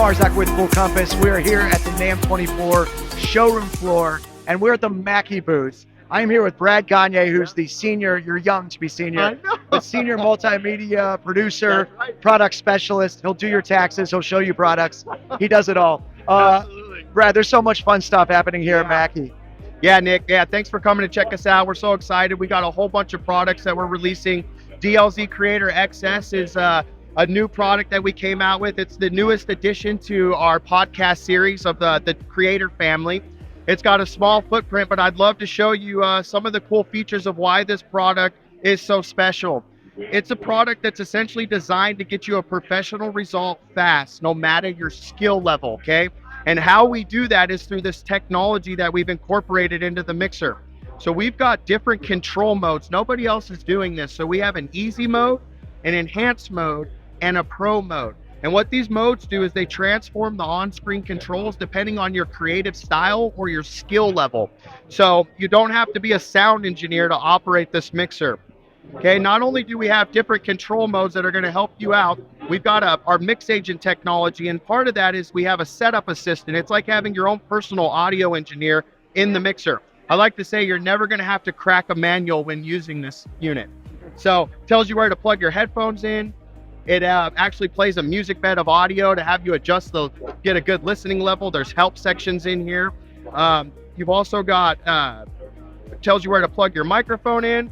Barzak with Full Compass. We're here at the NAMM 24 showroom floor, and we're at the Mackie booth. I'm here with Brad Gagné, who's the senior, you're young to be senior, but senior multimedia producer, product specialist. He'll do your taxes, he'll show you products. He does it all. Absolutely. Brad, there's so much fun stuff happening here at Mackie. Yeah, Nick. Yeah, thanks for coming to check us out. We're so excited. We got a whole bunch of products that we're releasing. DLZ CREATOR XS is a new product that we came out with. It's the newest addition to our podcast series of the Creator family. It's got a small footprint, but I'd love to show you some of the cool features of why this product is so special. It's a product that's essentially designed to get you a professional result fast, no matter your skill level, okay? And how we do that is through this technology that we've incorporated into the mixer. So we've got different control modes. Nobody else is doing this. So we have an easy mode, an enhanced mode, and a pro mode. And what these modes do is they transform the on-screen controls depending on your creative style or your skill level. So you don't have to be a sound engineer to operate this mixer. Okay, not only do we have different control modes that are going to help you out, we've got our mix agent technology, and part of that is we have a setup assistant. It's like having your own personal audio engineer in the mixer. I like to say you're never going to have to crack a manual when using this unit. So it tells you where to plug your headphones in. It actually plays a music bed of audio to have you adjust get a good listening level. There's help sections in here. You've also got, it tells you where to plug your microphone in.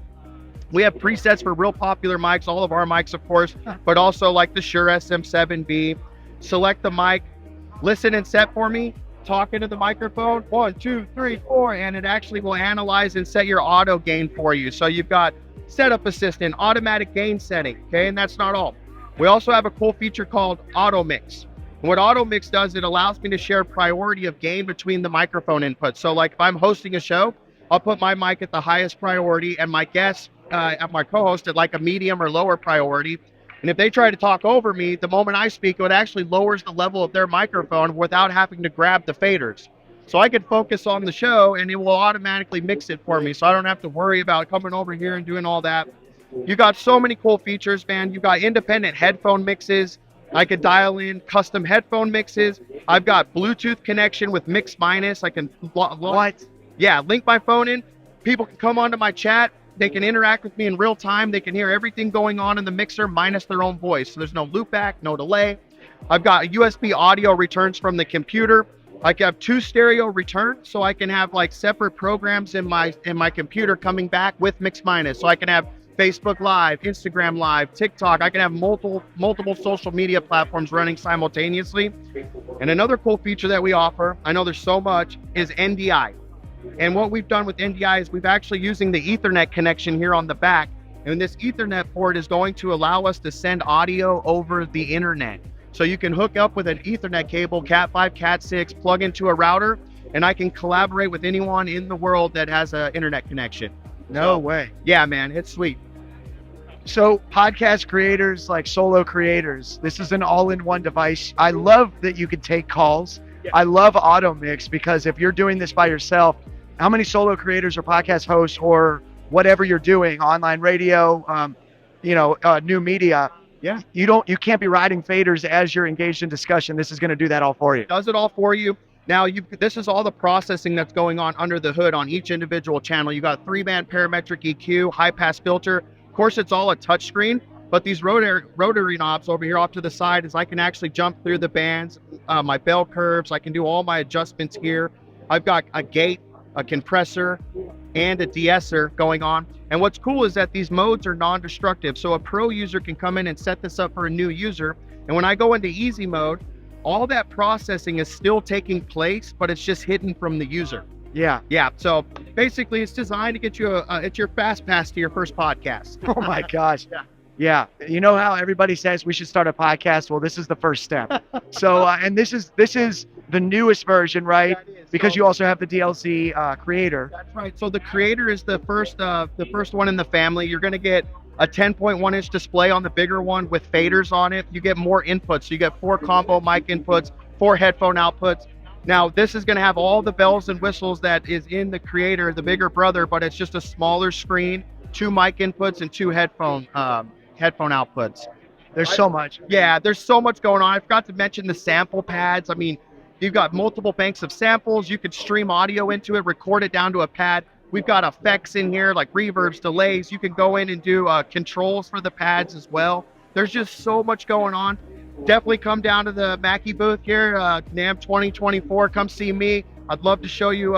We have presets for real popular mics, all of our mics, of course, but also like the Shure SM7B. Select the mic, listen and set for me, talk into the microphone, 1, 2, 3, 4, and it actually will analyze and set your auto gain for you. So you've got setup assistant, automatic gain setting, okay, and that's not all. We also have a cool feature called Auto Mix. And what Auto Mix does, it allows me to share priority of gain between the microphone inputs. So like if I'm hosting a show, I'll put my mic at the highest priority and my guests, my co-host at like a medium or lower priority. And if they try to talk over me, the moment I speak, it actually lowers the level of their microphone without having to grab the faders. So I can focus on the show and it will automatically mix it for me. So I don't have to worry about coming over here and doing all that. You got so many cool features, man. You got independent headphone mixes. I could dial in custom headphone mixes. I've got Bluetooth connection with Mix Minus. I can link my phone in. People can come onto my chat. They can interact with me in real time. They can hear everything going on in the mixer minus their own voice. So there's no loopback, no delay. I've got USB audio returns from the computer. I can have 2 stereo returns, so I can have like separate programs in my computer coming back with Mix Minus. So I can have Facebook Live, Instagram Live, TikTok. I can have multiple social media platforms running simultaneously. And another cool feature that we offer, I know there's so much, is NDI. And what we've done with NDI is we've actually using the Ethernet connection here on the back. And this Ethernet port is going to allow us to send audio over the internet. So you can hook up with an Ethernet cable, Cat5, Cat6, plug into a router, and I can collaborate with anyone in the world that has an internet connection. No way. Yeah, man, it's sweet. So podcast creators, like solo creators, this is an all-in-one device. I love that you can take calls. Yeah. I love Auto Mix because if you're doing this by yourself, how many solo creators or podcast hosts or whatever you're doing, online radio, new media, yeah, you can't be riding faders as you're engaged in discussion. This is going to do that all for you. It does it all for you. Now, this is all the processing that's going on under the hood on each individual channel. You got 3-band parametric EQ, high-pass filter. Of course, it's all a touchscreen, but these rotary knobs over here off to the side is I can actually jump through the bands, my bell curves. I can do all my adjustments here. I've got a gate, a compressor, and a de-esser going on. And what's cool is that these modes are non-destructive. So a pro user can come in and set this up for a new user. And when I go into easy mode, all that processing is still taking place, but it's just hidden from the user. Yeah. Yeah. So basically it's designed to get you it's your fast pass to your first podcast. Oh my gosh. Yeah. You know how everybody says we should start a podcast? Well, this is the first step. So, and this is the newest version, right? Yeah, it is. Because you also have the DLZ Creator. That's right. So the Creator is the first one in the family. You're going to get a 10.1 inch display on the bigger one with faders on it. You get more inputs. So you get 4 combo mic inputs, 4 headphone outputs. Now, this is going to have all the bells and whistles that is in the Creator, the bigger brother, but it's just a smaller screen, 2 mic inputs and 2 headphone outputs. There's so much. Yeah, there's so much going on. I forgot to mention the sample pads. I mean, you've got multiple banks of samples. You could stream audio into it, record it down to a pad. We've got effects in here like reverbs, delays. You can go in and do controls for the pads as well. There's just so much going on. Definitely come down to the Mackie booth here, NAMM 2024. Come see me. I'd love to show you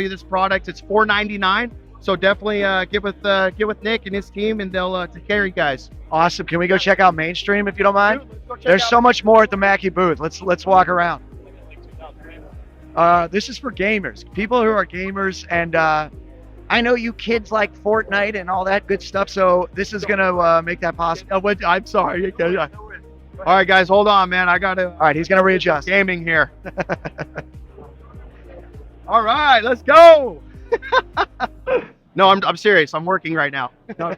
this product. It's $4.99. So definitely get with Nick and his team, and they'll take care of you guys. Awesome. Can we go check out Mainstream if you don't mind? There's so much more at the Mackie booth. Let's walk around. This is for gamers, people who are gamers, and I know you kids like Fortnite and all that good stuff. So this is gonna make that possible. I'm sorry. All right, guys, hold on, man. I gotta. All right, he's gonna readjust. Gaming here. All right, let's go. No, I'm serious. I'm working right now. No,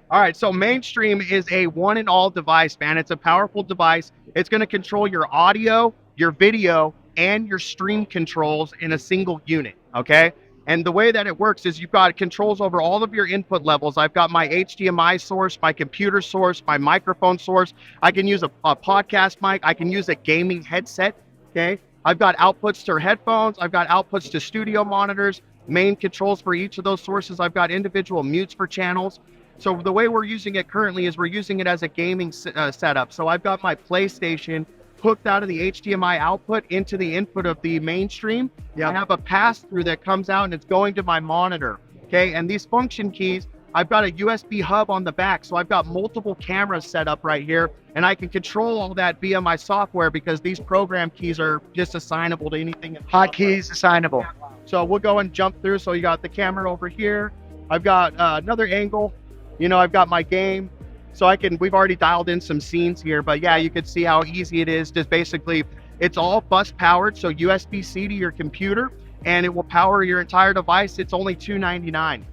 all right, so Mainstream is a one and all device, man. It's a powerful device. It's going to control your audio, your video, and your stream controls in a single unit, okay? And the way that it works is you've got controls over all of your input levels. I've got my HDMI source, my computer source, my microphone source. I can use a podcast mic. I can use a gaming headset, okay? I've got outputs to headphones. I've got outputs to studio monitors, main controls for each of those sources. I've got individual mutes for channels. So the way we're using it currently is we're using it as a gaming setup. So I've got my PlayStation hooked out of the HDMI output into the input of the Mainstream. I have a pass-through that comes out and it's going to my monitor, okay? And these function keys, I've got a USB hub on the back, so I've got multiple cameras set up right here, and I can control all that via my software because these program keys are just assignable to anything. Hotkeys assignable. So we'll go and jump through. So you got the camera over here. I've got another angle. You know, I've got my game. So we've already dialed in some scenes here, but yeah, you can see how easy it is. Just basically, it's all bus powered, so USB-C to your computer, and it will power your entire device. It's only $2.99.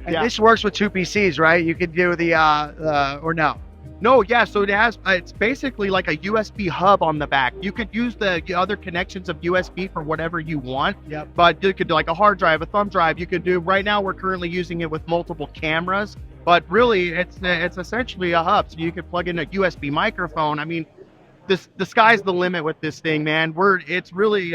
And this works with two PCs, right? You could do the or no? No, yeah. So it has. It's basically like a USB hub on the back. You could use the other connections of USB for whatever you want. Yep. But you could do like a hard drive, a thumb drive. You could do. Right now, we're currently using it with multiple cameras. But really, it's essentially a hub. So you could plug in a USB microphone. I mean, the sky's the limit with this thing, man. It's really.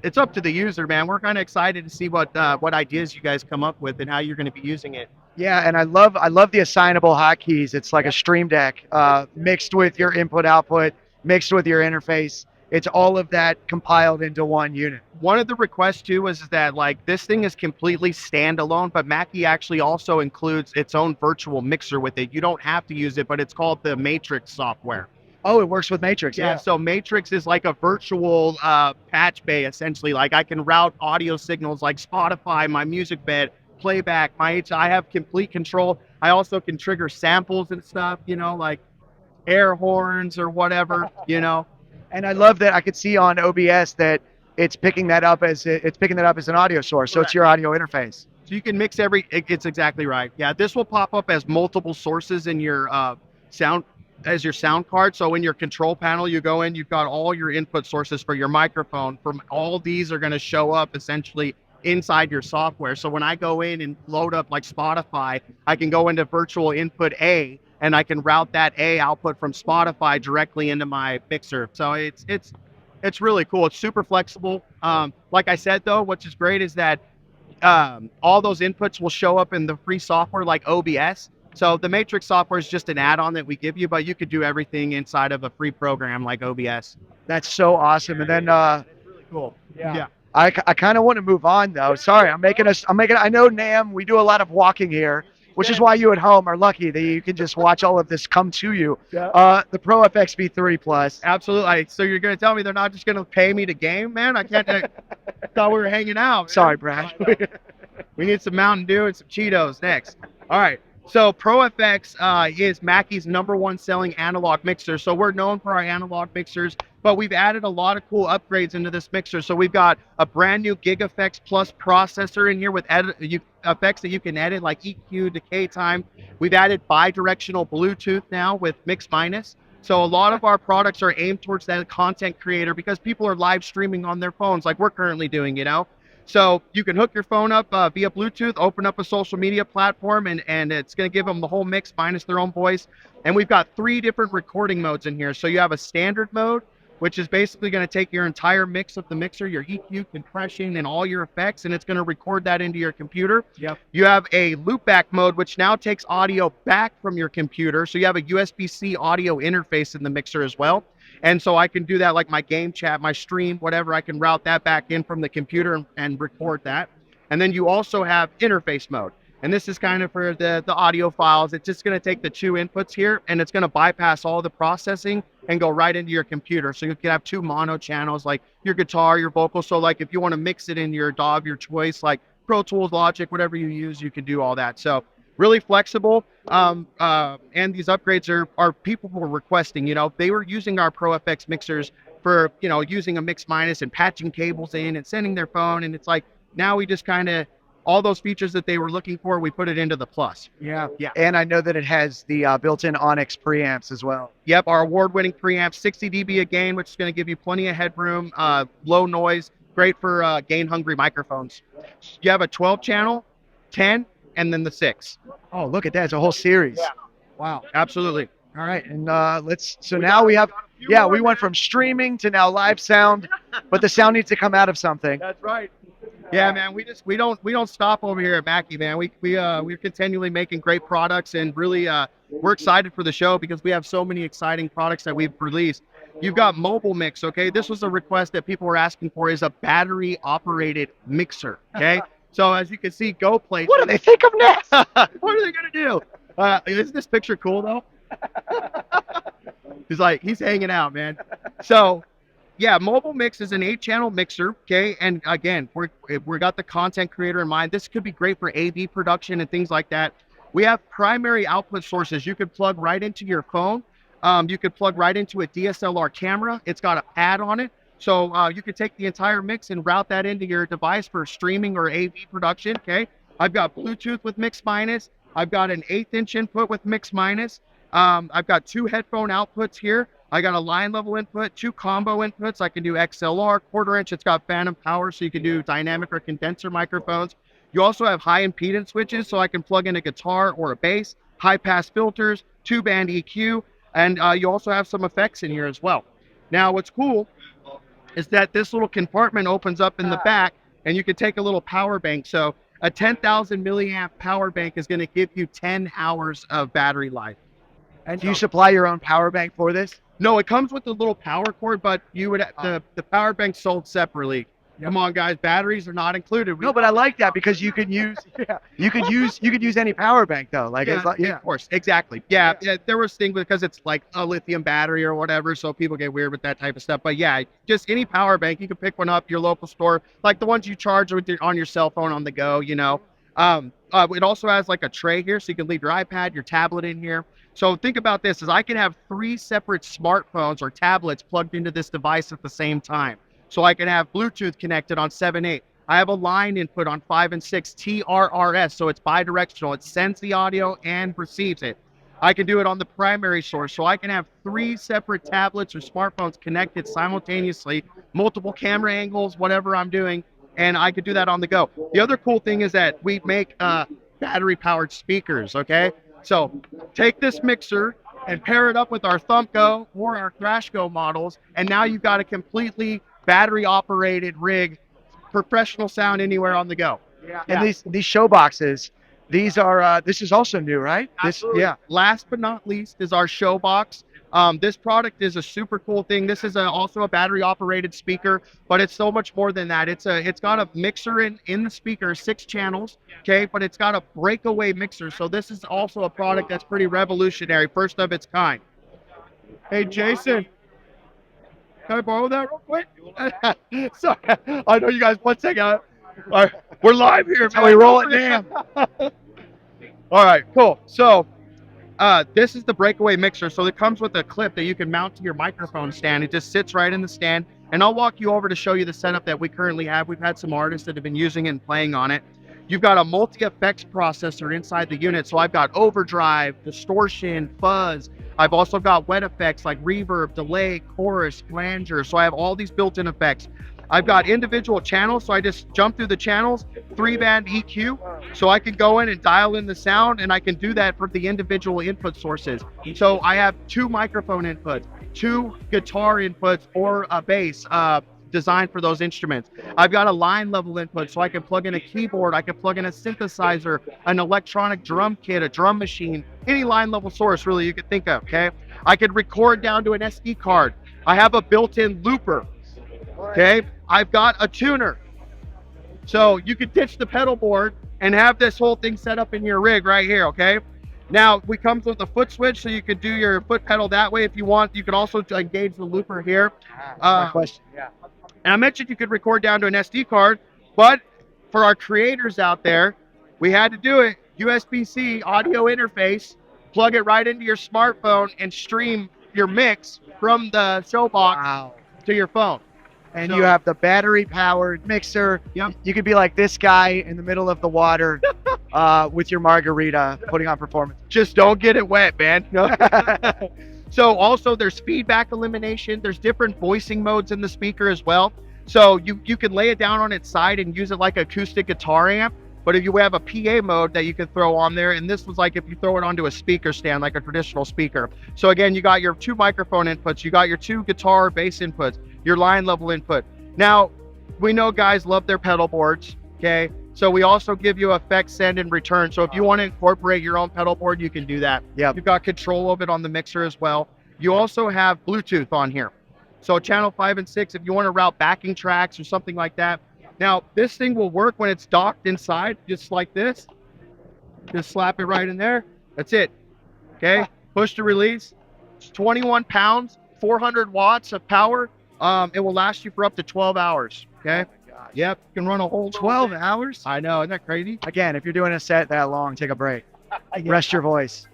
It's up to the user, man. We're kind of excited to see what ideas you guys come up with and how you're going to be using it. Yeah, and I love the assignable hotkeys. It's like a Stream Deck mixed with your input output, mixed with your interface. It's all of that compiled into one unit. One of the requests too is that like this thing is completely standalone, but Mackie actually also includes its own virtual mixer with it. You don't have to use it, but it's called the Matrix software. Oh, it works with Matrix. Yeah, so Matrix is like a virtual patch bay, essentially. Like I can route audio signals like Spotify, my music bed, playback, I have complete control. I also can trigger samples and stuff, you know, like air horns or whatever, you know. And I love that I could see on OBS that it's picking that up as an audio source. So it's your audio interface. So you can mix it's exactly right. Yeah, this will pop up as multiple sources in your sound card. So in your control panel, you go in, you've got all your input sources for your microphone. From all these are going to show up essentially inside your software. So when I go in and load up like Spotify, I can go into virtual input A and I can route that A output from Spotify directly into my mixer. So it's really cool. It's super flexible. Like I said though, which is great is that all those inputs will show up in the free software like OBS. So the Matrix software is just an add-on that we give you, but you could do everything inside of a free program like OBS. That's so awesome. And then it's really cool. Yeah. I kind of want to move on though. Sorry, I know NAMM, we do a lot of walking here, which is why you at home are lucky that you can just watch all of this come to you. Yeah. The PROFX12V3 Plus. Absolutely. So you're going to tell me they're not just going to pay me to game, man? I can't. I thought we were hanging out. Man. Sorry, Brad. We need some Mountain Dew and some Cheetos next. All right. So ProFX is Mackie's #1 selling analog mixer. So we're known for our analog mixers, but we've added a lot of cool upgrades into this mixer. So we've got a brand new GigEffects Plus processor in here with effects that you can edit like EQ, decay time. We've added bi-directional Bluetooth now with mix minus. So a lot of our products are aimed towards that content creator because people are live streaming on their phones like we're currently doing, you know. So you can hook your phone up via Bluetooth, open up a social media platform, and it's going to give them the whole mix minus their own voice. And we've got 3 different recording modes in here. So you have a standard mode, which is basically going to take your entire mix of the mixer, your EQ, compression, and all your effects, and it's going to record that into your computer. Yep. You have a loopback mode, which now takes audio back from your computer. So you have a USB-C audio interface in the mixer as well. And so I can do that like my game chat, my stream, whatever. I can route that back in from the computer and record that. And then you also have interface mode. And this is kind of for the audio files. It's just going to take the 2 inputs here, and it's going to bypass all the processing and go right into your computer. So you can have 2 mono channels, like your guitar, your vocals. So like if you want to mix it in your DAW of your choice, like Pro Tools, Logic, whatever you use, you can do all that. So really flexible. And these upgrades are people were requesting. You know, they were using our ProFX mixers for, you know, using a mix minus and patching cables in and sending their phone. And it's like, now we just kind of, all those features that they were looking for, we put it into the Plus. Yeah. And I know that it has the built-in Onyx preamps as well. Yep, our award-winning preamp, 60 dB a gain, which is going to give you plenty of headroom, low noise, great for gain-hungry microphones. You have a 12-channel, 10, and then the 6. Oh, look at that. It's a whole series. Yeah. Wow. Absolutely. All right. And now we have, we went from streaming to now live sound, but the sound needs to come out of something. That's right. Yeah, man, we don't stop over here at Mackie, man. We're continually making great products, and really we're excited for the show because we have so many exciting products that we've released. You've got mobile mix, okay? This was a request that people were asking for, is a battery operated mixer, okay? So as you can see, Go Play. What do they think of next? What are they gonna do? Isn't this picture cool though? He's hanging out, man. So yeah, mobile mix is an 8-channel mixer, okay? And again, we got the content creator in mind. This could be great for AV production and things like that. We have primary output sources. You could plug right into your phone. You could plug right into a DSLR camera. It's got a pad on it. So you could take the entire mix and route that into your device for streaming or AV production, okay? I've got Bluetooth with mix minus. I've got an 1/8" input with mix minus. I've got 2 headphone outputs here. I got a line level input, 2 combo inputs. I can do XLR, 1/4 inch. It's got phantom power, so you can do dynamic or condenser microphones. You also have high impedance switches, so I can plug in a guitar or a bass, high pass filters, 2-band EQ, and you also have some effects in here as well. Now, what's cool is that this little compartment opens up in the back, and you can take a little power bank. So a 10,000 milliamp power bank is going to give you 10 hours of battery life. And do you supply your own power bank for this? No, it comes with a little power cord, but you would the power bank sold separately. Yep. Come on, guys, batteries are not included. No, but I like that because you can use you could use any power bank though. Like of course, exactly. Yeah, there was things because it's like a lithium battery or whatever, so people get weird with that type of stuff. But yeah, just any power bank, you can pick one up your local store, like the ones you charge on your cell phone on the go. You know, it also has like a tray here, so you can leave your iPad, your tablet in here. So think about this: is I can have 3 separate smartphones or tablets plugged into this device at the same time. So I can have Bluetooth connected on 7/8. I have a line input on 5 and 6 TRRS, so it's bidirectional. It sends the audio and receives it. I can do it on the primary source, so I can have 3 separate tablets or smartphones connected simultaneously, multiple camera angles, whatever I'm doing, and I could do that on the go. The other cool thing is that we make battery-powered speakers, okay? So take this mixer and pair it up with our ThumpGo or our ThrashGo models, and now you've got a completely battery-operated rig, professional sound anywhere on the go. And these SHOWBOXes, these are this is also new, right? Absolutely. Last but not least is our SHOWBOX. This product is a super cool thing. This is also a battery-operated speaker, but it's so much more than that. It's got a mixer in the speaker, 6 channels, okay? But it's got a breakaway mixer. So this is also a product that's pretty revolutionary, first of its kind. Hey, Jason. Can I borrow that real quick? Sorry, I know you guys. 1 second. All right, we're live here. That's how we roll it, damn. All right, cool. So this is the breakaway mixer. So it comes with a clip that you can mount to your microphone stand. It just sits right in the stand. And I'll walk you over to show you the setup that we currently have. We've had some artists that have been using it and playing on it. You've got a multi-effects processor inside the unit. So I've got overdrive, distortion, fuzz. I've also got wet effects like reverb, delay, chorus, flanger. So I have all these built-in effects. I've got individual channels, so I just jump through the channels, 3-band EQ, so I can go in and dial in the sound, and I can do that for the individual input sources. So I have 2 microphone inputs, 2 guitar inputs, or a bass designed for those instruments. I've got a line level input, so I can plug in a keyboard, I can plug in a synthesizer, an electronic drum kit, a drum machine, any line level source really you could think of, okay? I could record down to an SD card. I have a built-in looper, okay? I've got a tuner. So you could ditch the pedal board and have this whole thing set up in your rig right here, okay? Now, we comes with a foot switch, so you could do your foot pedal that way if you want. You can also engage the looper here. My question, yeah. And I mentioned you could record down to an SD card, but for our creators out there, we had to do it. USB-C audio interface, plug it right into your smartphone and stream your mix from the SHOWBOX to your phone. And so, you have the battery-powered mixer. Yep. You could be like this guy in the middle of the water with your margarita, putting on performance. Just don't get it wet, man. So also there's feedback elimination. There's different voicing modes in the speaker as well. So you can lay it down on its side and use it like an acoustic guitar amp. But if you have a PA mode that you can throw on there, and this was like if you throw it onto a speaker stand, like a traditional speaker. So again, you got your 2 microphone inputs, you got your 2 guitar bass inputs, your line level input. Now, we know guys love their pedal boards, okay? So we also give you effects send and return. So if you want to incorporate your own pedal board, you can do that. Yep. You've got control of it on the mixer as well. You also have Bluetooth on here. So channel 5 and 6, if you want to route backing tracks or something like that. Now, this thing will work when it's docked inside, just like this. Just slap it right in there. That's it. Okay, push to release. It's 21 pounds, 400 watts of power. It will last you for up to 12 hours. Okay. Yep, you can run a whole 12 hours? I know, isn't that crazy? Again, if you're doing a set that long, take a break. Rest your voice.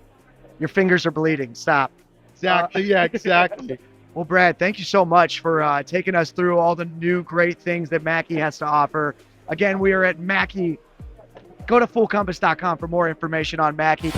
Your fingers are bleeding. Stop. Exactly. Yeah, exactly. Well, Brad, thank you so much for taking us through all the new great things that Mackie has to offer. Again, we are at Mackie. Go to fullcompass.com for more information on Mackie.